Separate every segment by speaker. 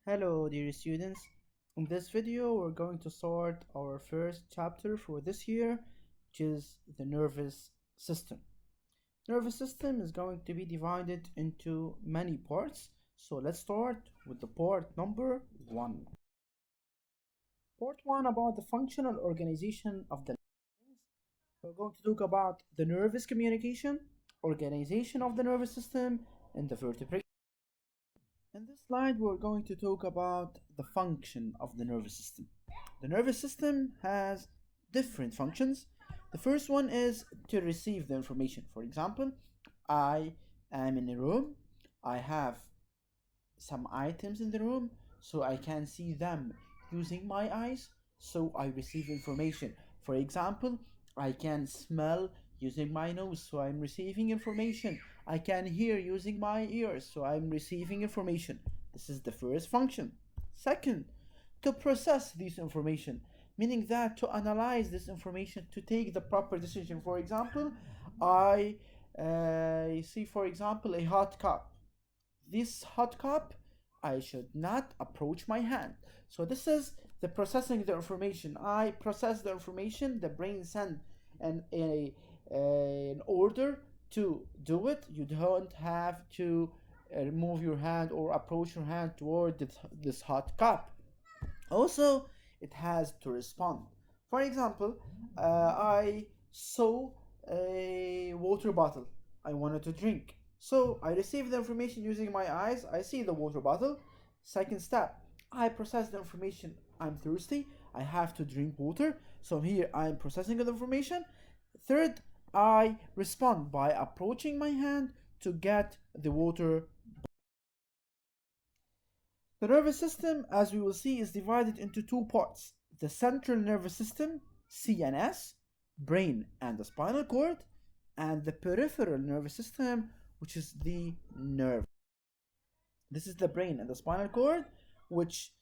Speaker 1: Hello dear students. In this video we're going to start our first chapter for this year, which is the nervous system. Nervous system is going to be divided into many parts. So let's start with the part number 1. Part 1 about the functional organization of the nerves. We're going to talk about the nervous communication, organization of the nervous system, and the vertebrate. In this slide, we're going to talk about the function of the nervous system. The nervous system has different functions. The first one is to receive the information. For example, I am in a room. I have some items in the room, so I can see them using my eyes, so I receive information. For example, I can smell using my nose, so I'm receiving information. I can hear using my ears, so I'm receiving information. This is the first function. Second, to process this information, meaning that to analyze this information, to take the proper decision. For example, I see, for example, a hot cup. This hot cup, I should not approach my hand. So this is the processing the information. I process the information, the brain send an order to do it. You don't have to remove your hand or approach your hand toward this hot cup. Also, it has to respond. For example, I saw a water bottle. I wanted to drink. So I receive the information using my eyes. I see the water bottle. Second step, I process the information. I'm thirsty. I have to drink water. So here I'm processing the information. Third, I respond by approaching my hand to get the water. The nervous system, as we will see, is divided into two parts: the central nervous system, CNS, brain and the spinal cord, and the peripheral nervous system, which is the nerve. This is the brain and the spinal cord, which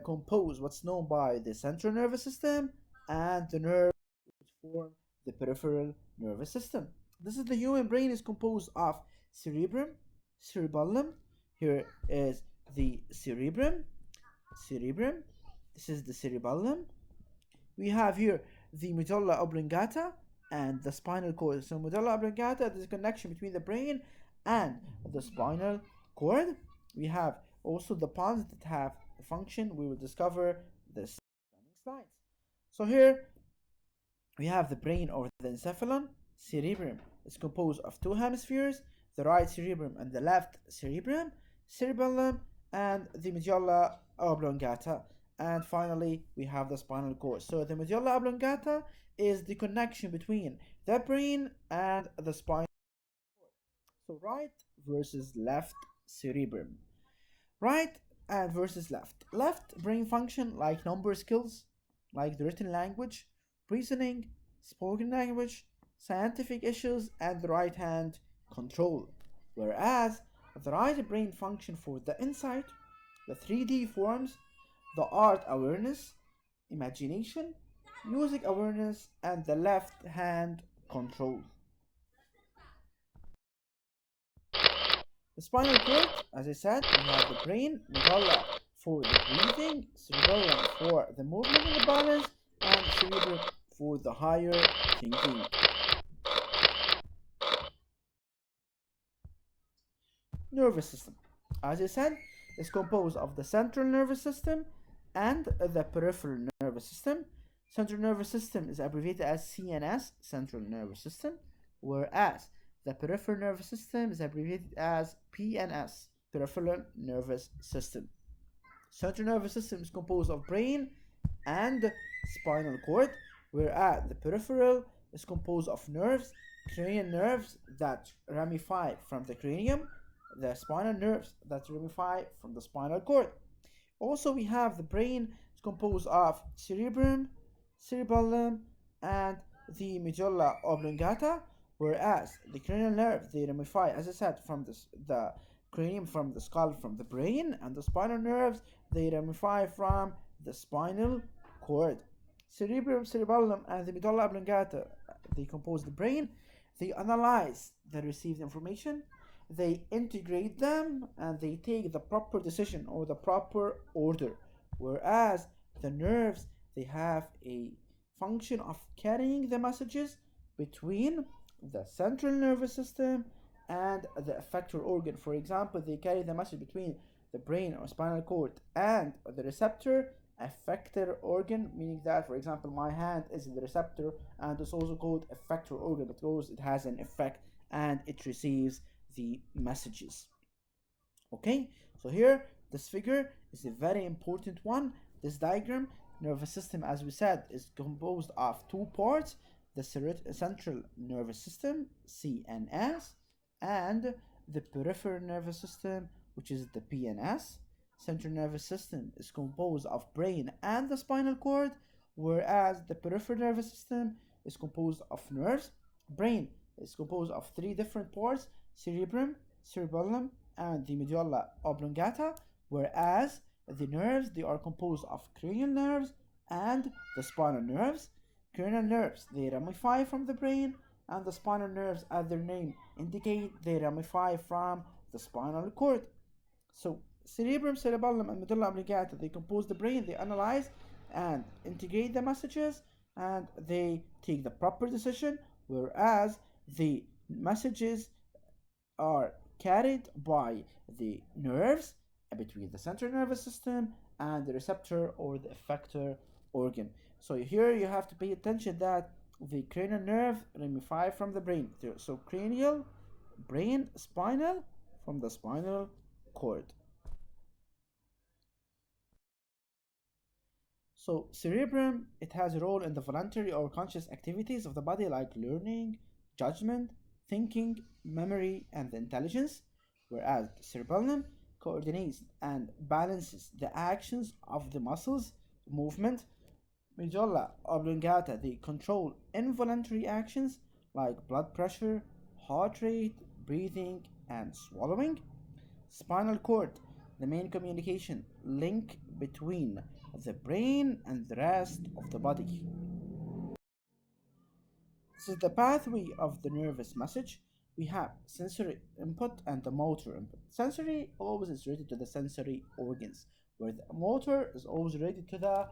Speaker 1: compose what's known by the central nervous system, and the nerve which form the peripheral nervous system. This is the human brain is composed of cerebrum, cerebellum. Here is the cerebrum. This is the cerebellum. We have here the medulla oblongata and the spinal cord. So medulla oblongata is a connection between the brain and the spinal cord. We have also the pons that have a function. We will discover this coming slides. So here we have the brain or the encephalon. Cerebrum is composed of two hemispheres, the right cerebrum and the left cerebrum, cerebellum, and the medulla oblongata. And finally, we have the spinal cord. So the medulla oblongata is the connection between the brain and the spinal cord. So right versus left cerebrum. Right and versus left. Left brain function like number skills, like the written language, reasoning, spoken language, scientific issues, and the right hand control. Whereas the right brain function for the insight, the 3D forms, the art awareness, imagination, music awareness, and the left hand control. The spinal cord, as I said, we have the brain, medulla for the breathing, cerebellum for the movement and the balance, and cerebrum for the higher thinking. Nervous system, as I said, is composed of the central nervous system and the peripheral nervous system. Central nervous system is abbreviated as CNS, central nervous system, whereas the peripheral nervous system is abbreviated as PNS, peripheral nervous system. Central nervous system is composed of brain and spinal cord, whereas the peripheral is composed of nerves, cranial nerves that ramify from the cranium, the spinal nerves that ramify from the spinal cord. Also, we have the brain is composed of cerebrum, cerebellum, and the medulla oblongata, whereas the cranial nerves they ramify, as I said, from the cranium, from the skull, from the brain, and the spinal nerves they ramify from the spinal cord. Cerebrum, cerebellum, and the medulla oblongata they compose the brain. They analyze the received information, they integrate them and they take the proper decision or the proper order. Whereas the nerves, they have a function of carrying the messages between the central nervous system and the effector organ. For example, they carry the message between the brain or spinal cord and the receptor effector organ, meaning that, for example, my hand is the receptor and it's also called effector organ because it has an effect and it receives the messages. Okay, so here this figure is a very important one. This diagram, nervous system, as we said, is composed of two parts: the central nervous system, CNS, and the peripheral nervous system, which is the PNS. Central nervous system is composed of brain and the spinal cord, whereas the peripheral nervous system is composed of nerves. Brain is composed of three different parts: cerebrum, cerebellum, and the medulla oblongata, whereas the nerves, they are composed of cranial nerves and the spinal nerves. Cranial nerves, they ramify from the brain, and the spinal nerves, as their name indicate, they ramify from the spinal cord. So cerebrum, cerebellum, and medulla oblongata, they compose the brain, they analyze and integrate the messages, and they take the proper decision, whereas the messages are carried by the nerves between the central nervous system and the receptor or the effector organ. So here you have to pay attention that the cranial nerve ramifies from the brain. So cranial, brain, spinal, from the spinal cord. So cerebrum, it has a role in the voluntary or conscious activities of the body like learning, judgment, thinking, memory, and intelligence, whereas cerebellum coordinates and balances the actions of the muscles, movement. Medulla oblongata, they control involuntary actions like blood pressure, heart rate, breathing, and swallowing. Spinal cord, the main communication link between the brain and the rest of the body. This is the pathway of the nervous message. We have sensory input and the motor input. Sensory always is related to the sensory organs, where the motor is always related to the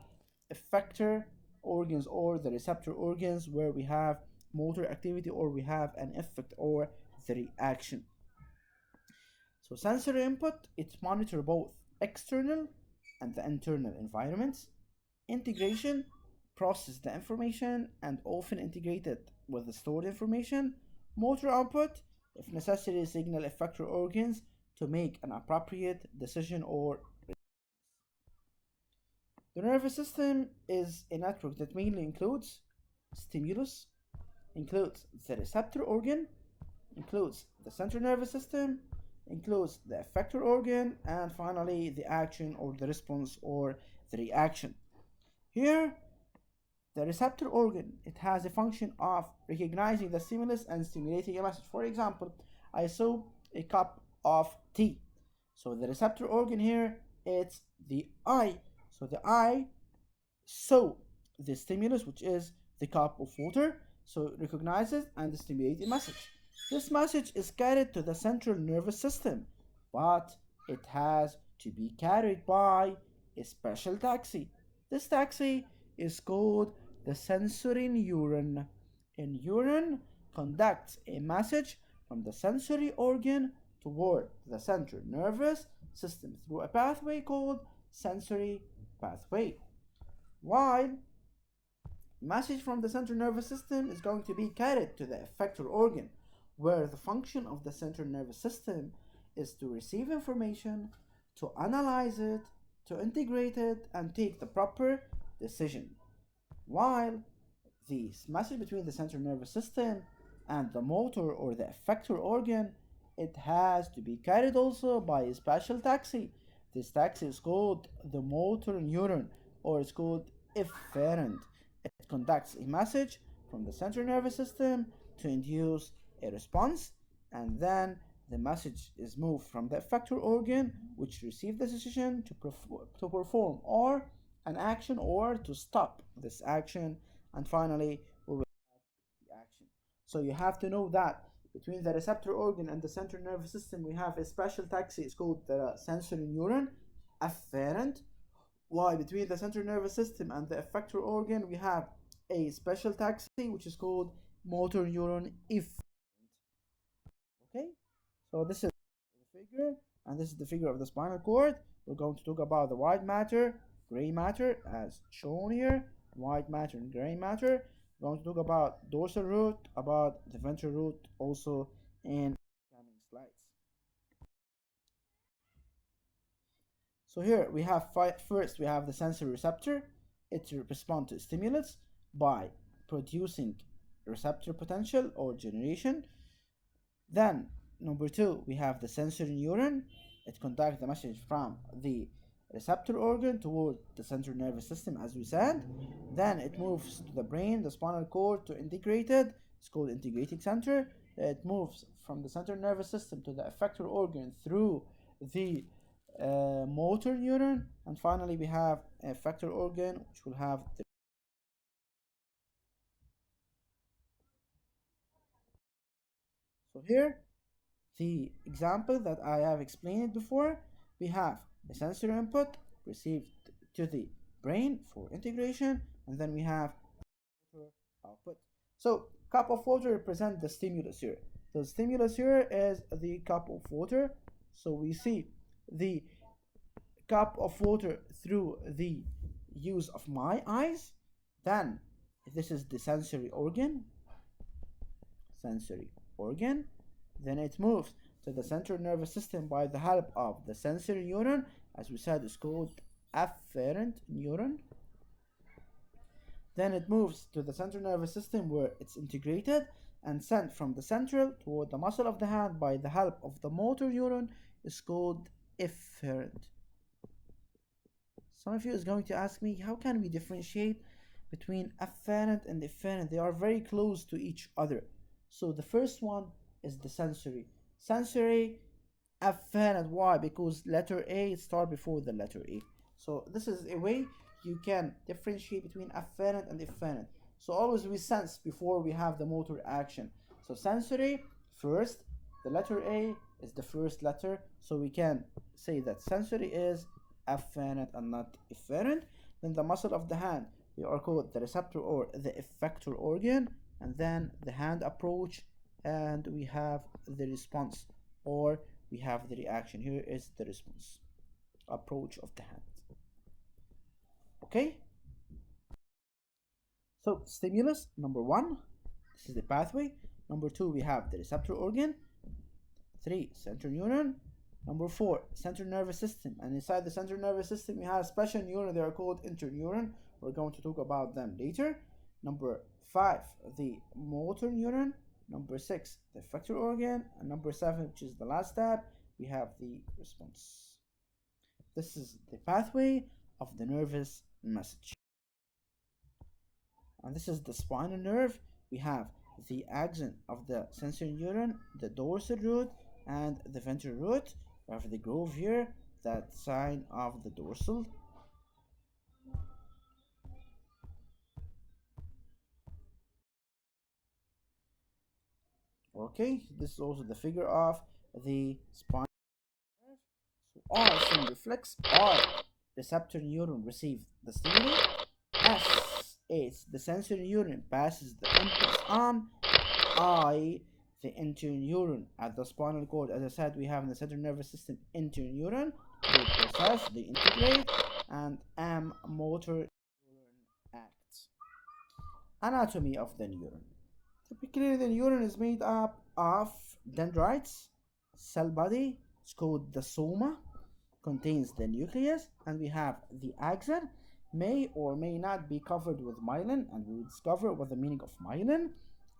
Speaker 1: effector organs or the receptor organs, where we have motor activity or we have an effect or the reaction. So sensory input, it monitors both external and the internal environments. Integration, process the information and often integrate it with the stored information. Motor output, if necessary, signal effector organs to make an appropriate decision or. The nervous system is a network that mainly includes stimulus, includes the receptor organ, includes the central nervous system, includes the effector organ, and finally the action or the response or the reaction. Here, the receptor organ, it has a function of recognizing the stimulus and stimulating a message. For example, I saw a cup of tea. So the receptor organ here, it's the eye. So the eye saw the stimulus, which is the cup of water, so it recognizes and stimulates a message. This message is carried to the central nervous system, but it has to be carried by a special taxi. This taxi is called the sensory neuron. A neuron conducts a message from the sensory organ toward the central nervous system through a pathway called sensory pathway. While message from the central nervous system is going to be carried to the effector organ, where the function of the central nervous system is to receive information, to analyze it, to integrate it, and take the proper decision. While the message between the central nervous system and the motor or the effector organ, it has to be carried also by a special taxi. This taxi is called the motor neuron, or it's called efferent. It conducts a message from the central nervous system to induce a response, and then the message is moved from the effector organ, which receives the decision to perform or an action or to stop this action, and finally we will have the action. So you have to know that between the receptor organ and the central nervous system, we have a special taxi. It's called the sensory neuron, afferent. Why? Between the central nervous system and the effector organ, we have a special taxi, which is called motor neuron efferent. Okay, so this is the figure, and this is the figure of the spinal cord. We're going to talk about the white matter, gray matter, as shown here. White matter and gray matter. We're going to talk about dorsal root, about the ventral root, also in coming slides. So here we have first we have the sensory receptor. It responds to stimulus by producing receptor potential or generation. Then number two, we have the sensory neuron. It conducts the message from the receptor organ toward the central nervous system, as we said. Then it moves to the brain, the spinal cord, to integrated. It's called integrating center. It moves from the central nervous system to the effector organ through the motor neuron, and finally we have a effector organ which will have the so here the example that I have explained before, we have a sensory input received to the brain for integration, and then we have water output. So cup of water represents the stimulus here. The stimulus here is the cup of water. So we see the cup of water through the use of my eyes. Then this is the sensory organ. Then it moves to the central nervous system by the help of the sensory neuron. As we said, it's called afferent neuron. Then it moves to the central nervous system where it's integrated and sent from the central toward the muscle of the hand by the help of the motor neuron. Is called efferent. Some of you is going to ask me, how can we differentiate between afferent and efferent? They are very close to each other. So the first one is the sensory. Sensory afferent. Why? Because letter A starts before the letter A. So this is a way you can differentiate between afferent and efferent. So always we sense before we have the motor action. So sensory first, the letter A is the first letter. So we can say that sensory is afferent and not efferent. Then the muscle of the hand, they are called the receptor or the effector organ. And then the hand approach, and we have the response, or we have the reaction. Here is the response, approach of the hand. Okay, so stimulus number one, this is the pathway. Number two, we have the receptor organ. Three, central neuron. Number four, central nervous system, and inside the central nervous system we have special neuron. They are called interneuron. We're going to talk about them later. Number five, the motor neuron. Number six, the effector organ. And number seven, which is the last step, we have the response. This is the pathway of the nervous message. And this is the spinal nerve. We have the axon of the sensory neuron, the dorsal root, and the ventral root. We have the groove here, that sign of the dorsal. Okay, this is also the figure of the spinal nerve. So R from reflex, R receptor neuron receives the stimulus. S is the sensory neuron passes the impulse on. I the interneuron at the spinal cord. As I said, we have in the central nervous system interneuron. They process, they integrate, and M motor neuron acts. Anatomy of the neuron. Typically, the neuron is made up of dendrites, cell body, it's called the soma, contains the nucleus, and we have the axon, may or may not be covered with myelin, and we will discover what the meaning of myelin.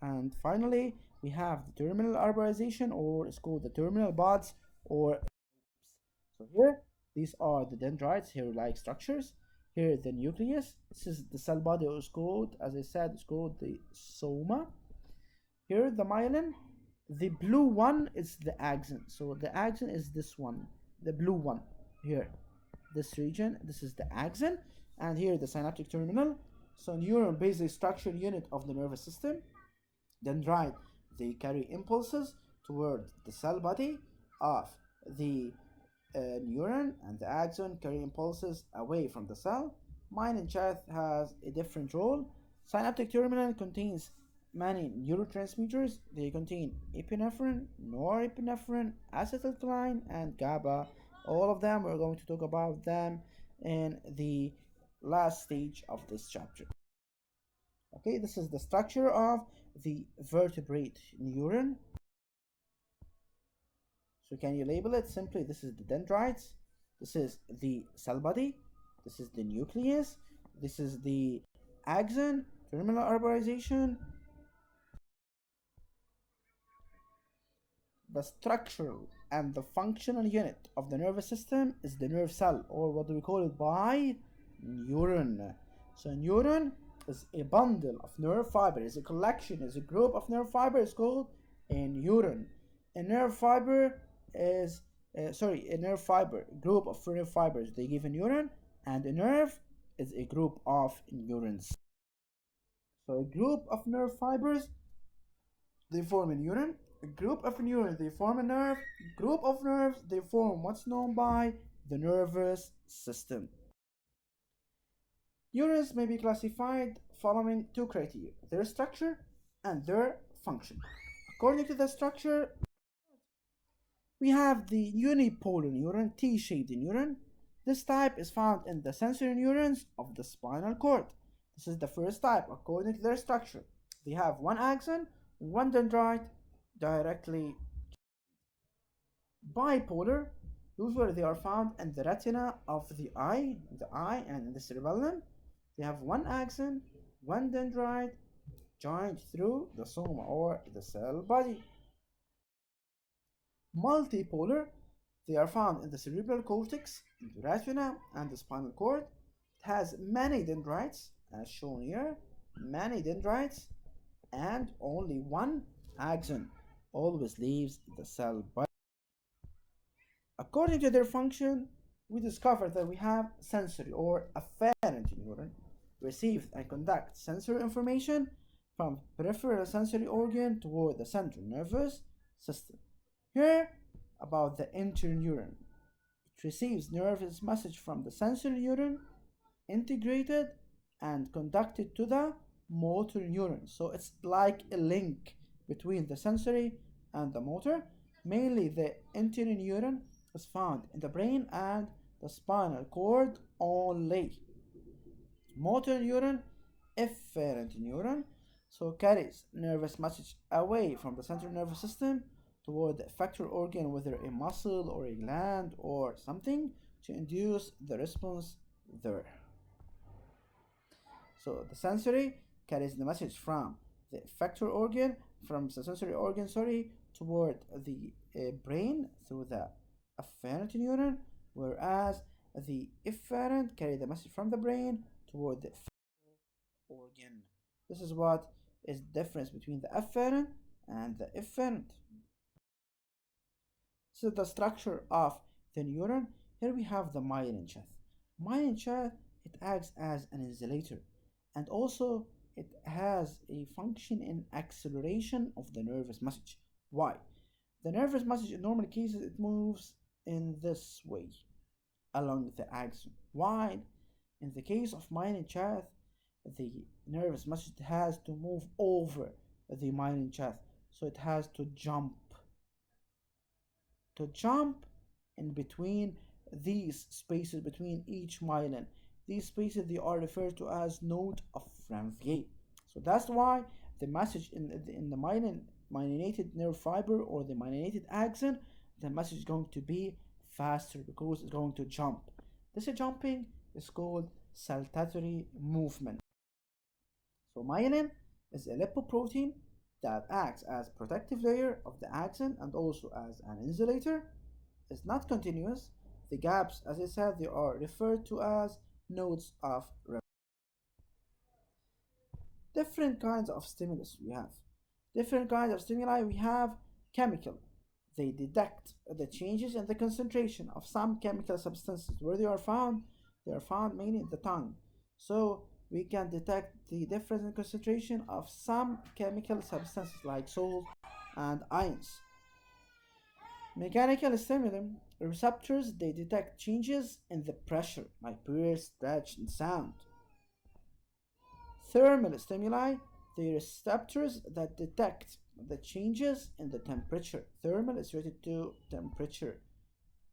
Speaker 1: And finally, we have the terminal arborization, or it's called the terminal buds, or so here, these are the dendrites, hair-like structures. Here, the nucleus. This is the cell body, is called, as I said, it's called the soma. Here the myelin, the blue one is the axon. So the axon is this one, the blue one here, this region. This is the axon, and here the synaptic terminal. So neuron, basic structure unit of the nervous system. Dendrite, They carry impulses toward the cell body of the neuron, and the axon carry impulses away from the cell. Myelin chain has a different role. Synaptic terminal contains many neurotransmitters. They contain epinephrine, norepinephrine, acetylcholine, and GABA. All of them, we're going to talk about them in the last stage of this chapter. Okay, this is the structure of the vertebrate neuron. So can you label it simply? This is the dendrites, this is the cell body, this is the nucleus, this is the axon, terminal arborization. The structural and the functional unit of the nervous system is the nerve cell, or what do we call it by neuron. So neuron is a bundle of nerve fibers, is a collection, is a group of nerve fibers called a neuron. A nerve fiber is a nerve fiber, group of nerve fibers, they give a neuron, and a nerve is a group of neurons. So a group of nerve fibers, they form a neuron. A group of neurons, they form a nerve. Group of nerves, they form what's known by the nervous system. Neurons may be classified following two criteria: their structure and their function. According to the structure, we have the unipolar neuron, T-shaped neuron. This type is found in the sensory neurons of the spinal cord. This is the first type according to their structure. They have one axon, one dendrite directly. Bipolar, usually they are found in the retina of the eye and in the cerebellum. They have one axon, one dendrite joined through the soma or the cell body. Multipolar, they are found in the cerebral cortex, in the retina, and the spinal cord. It has many dendrites, as shown here, many dendrites, and only one axon always leaves the cell body. According to their function, we discovered that we have sensory or afferent neuron receives and conducts sensory information from peripheral sensory organ toward the central nervous system. Here, about the interneuron. It receives nervous message from the sensory neuron, integrated and conducted to the motor neuron. So it's like a link between the sensory and the motor. Mainly the interneuron is found in the brain and the spinal cord only. Motor neuron, efferent neuron, so carries nervous message away from the central nervous system toward the effector organ, whether a muscle or a gland or something, to induce the response there. So the sensory carries the message from the effector organ, from the sensory organ, toward the brain through the afferent neuron, whereas the efferent carry the message from the brain toward the organ. This is what is the difference between the afferent and the efferent. So the structure of the neuron. Here we have the myelin chain. Myelin chain, it acts as an insulator, and also it has a function in acceleration of the nervous message. Why? The nervous message in normal cases it moves in this way along the axon. Why? In the case of myelin chain, the nervous message has to move over the myelin chain, so it has to jump in between these spaces between each myelin. These spaces they are referred to as node of Ranvier. So that's why the message in the myelinated nerve fiber or the myelinated axon, the message is going to be faster because it's going to jump. This jumping is called saltatory movement. So myelin is a lipoprotein that acts as protective layer of the axon and also as an insulator. It's not continuous. The gaps, as I said, they are referred to as nodes of reference. Different kinds of stimulus we have. Different kinds of stimuli we have chemical. They detect the changes in the concentration of some chemical substances. Where they are found mainly in the tongue. So we can detect the difference in concentration of some chemical substances like salt and ions. Mechanical stimuli receptors, they detect changes in the pressure like burst, stretch, and sound. Thermal stimuli, the receptors that detect the changes in the temperature. Thermal is related to temperature,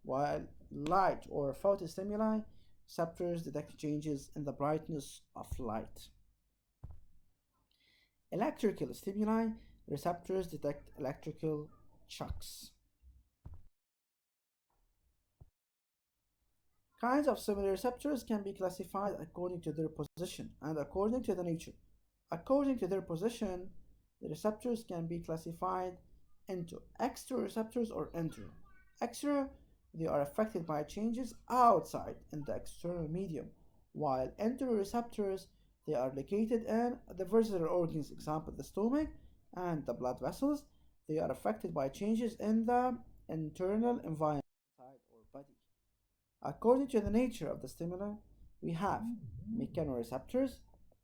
Speaker 1: while light or photostimuli, receptors detect changes in the brightness of light. Electrical stimuli, receptors detect electrical shocks. Kinds of similar receptors can be classified according to their position and according to the nature. According to their position, the receptors can be classified into exteroreceptors or entero. Extero, they are affected by changes outside in the external medium, while enteroreceptors, they are located in the visceral organs, example the stomach and the blood vessels. They are affected by changes in the internal environment inside or body. According to the nature of the stimuli, we have mechanoreceptors,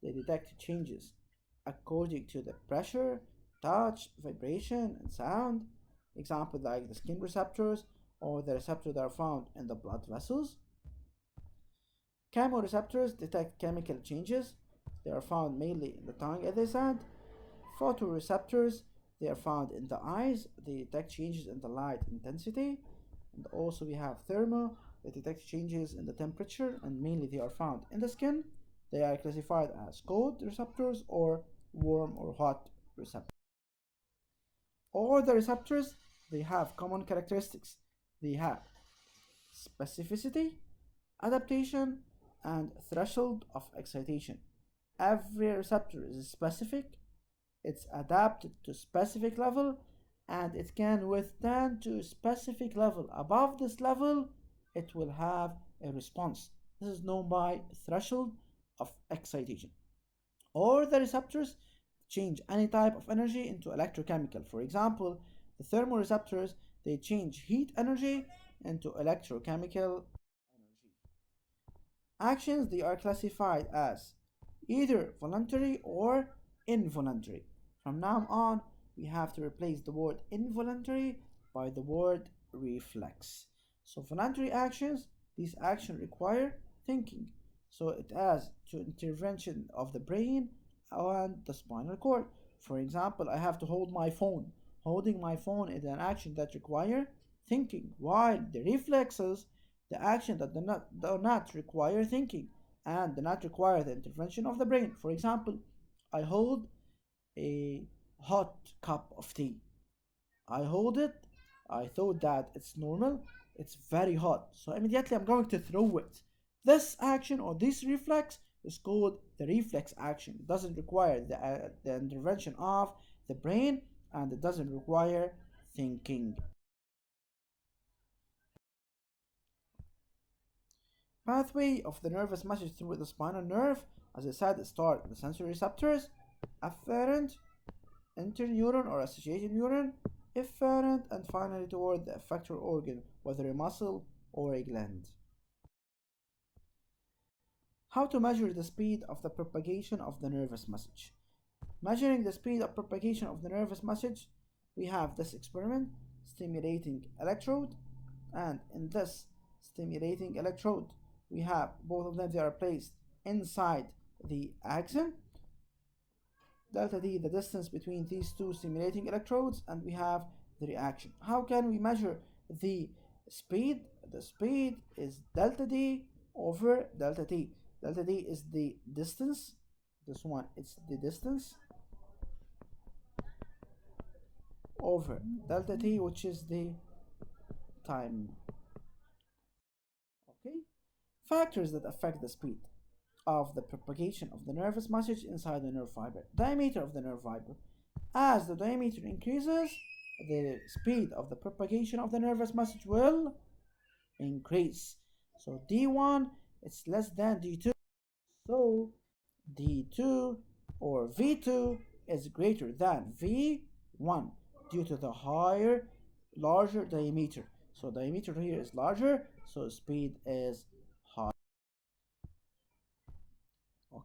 Speaker 1: they detect changes according to the pressure, touch, vibration, and sound. Example like the skin receptors or the receptors that are found in the blood vessels. Chemoreceptors detect chemical changes. They are found mainly in the tongue, as I said. Photoreceptors, they are found in the eyes. They detect changes in the light intensity. And also we have thermo, they detect changes in the temperature, and mainly they are found in the skin. They are classified as cold receptors or warm or hot receptors. All the receptors, they have common characteristics. They have specificity, adaptation, and threshold of excitation. Every receptor is specific, it's adapted to specific level, and it can withstand to a specific level. Above this level, it will have a response. This is known by threshold of excitation. Or the receptors change any type of energy into electrochemical. For example, the thermoreceptors, they change heat energy into electrochemical energy. Actions, they are classified as either voluntary or involuntary. From now on, we have to replace the word involuntary by the word reflex. So voluntary actions, these actions require thinking. So it has to intervention of the brain and the spinal cord. For example, I have to hold my phone. Holding my phone is an action that require thinking, while the reflexes, the action that do not require thinking and do not require the intervention of the brain. For example, I hold a hot cup of tea. I hold it, I thought that it's normal, it's very hot, so immediately I'm going to throw it. This action or this reflex is called the reflex action. It doesn't require the intervention of the brain and it doesn't require thinking. Pathway of the nervous message through the spinal nerve, as I said, it starts with the sensory receptors, afferent, interneuron or associated neuron, efferent, and finally toward the effector organ, whether a muscle or a gland. How to measure the speed of the propagation of the nervous message? Measuring the speed of propagation of the nervous message, we have this experiment, stimulating electrode, and in this stimulating electrode, we have both of them, they are placed inside the axon, delta D, the distance between these two stimulating electrodes, and we have the reaction. How can we measure the speed? The speed is delta D over delta T. Delta D is the distance. This one, it's the distance over delta T, which is the time. Okay? Factors that affect the speed of the propagation of the nervous message inside the nerve fiber. Diameter of the nerve fiber. As the diameter increases, the speed of the propagation of the nervous message will increase. So D1 is less than D2. So D2 or V2 is greater than V1 due to the larger diameter. So diameter here is larger, so speed is higher.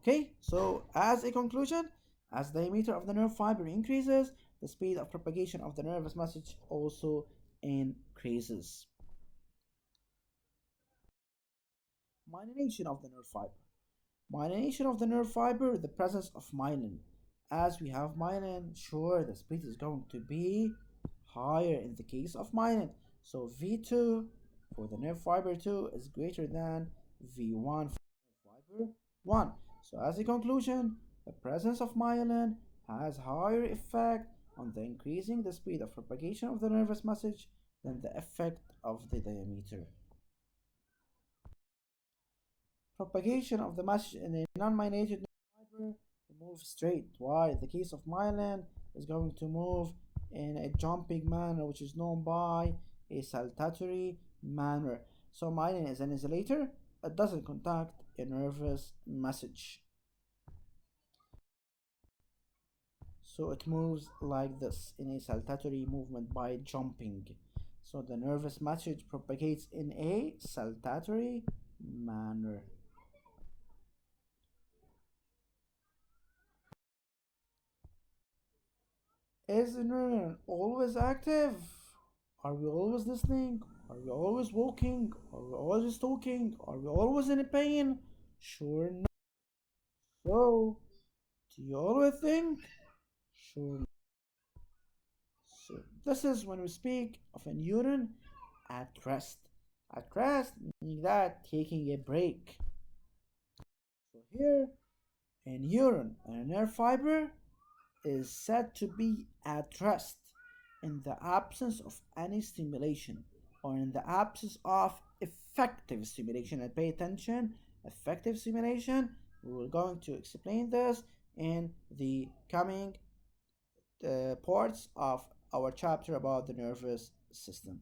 Speaker 1: Okay, so as a conclusion, as the diameter of the nerve fiber increases, the speed of propagation of the nervous message also increases. Myelination of the nerve fiber. Myelination of the nerve fiber, the presence of myelin. As we have myelin, sure, the speed is going to be higher in the case of myelin. So V2 for the nerve fiber 2 is greater than V1 for nerve fiber 1. So as a conclusion, the presence of myelin has higher effect on the increasing the speed of propagation of the nervous message than the effect of the diameter. Propagation of the message in a non-myelinated fiber moves straight, while the case of myelin is going to move in a jumping manner, which is known by a saltatory manner. So myelin is an insulator. It doesn't contact a nervous message. So it moves like this in a saltatory movement by jumping. So the nervous message propagates in a saltatory manner. Is the neuron always active? Are we always listening? Are we always walking? Are we always talking? Are we always in pain? Sure not. So, do you always think? Sure not. So, this is when we speak of a neuron at rest. At rest, meaning that taking a break. So, here, a neuron and a nerve fiber is said to be at rest in the absence of any stimulation or in the absence of effective stimulation. And pay attention, effective stimulation. We're going to explain this in the coming parts of our chapter about the nervous system.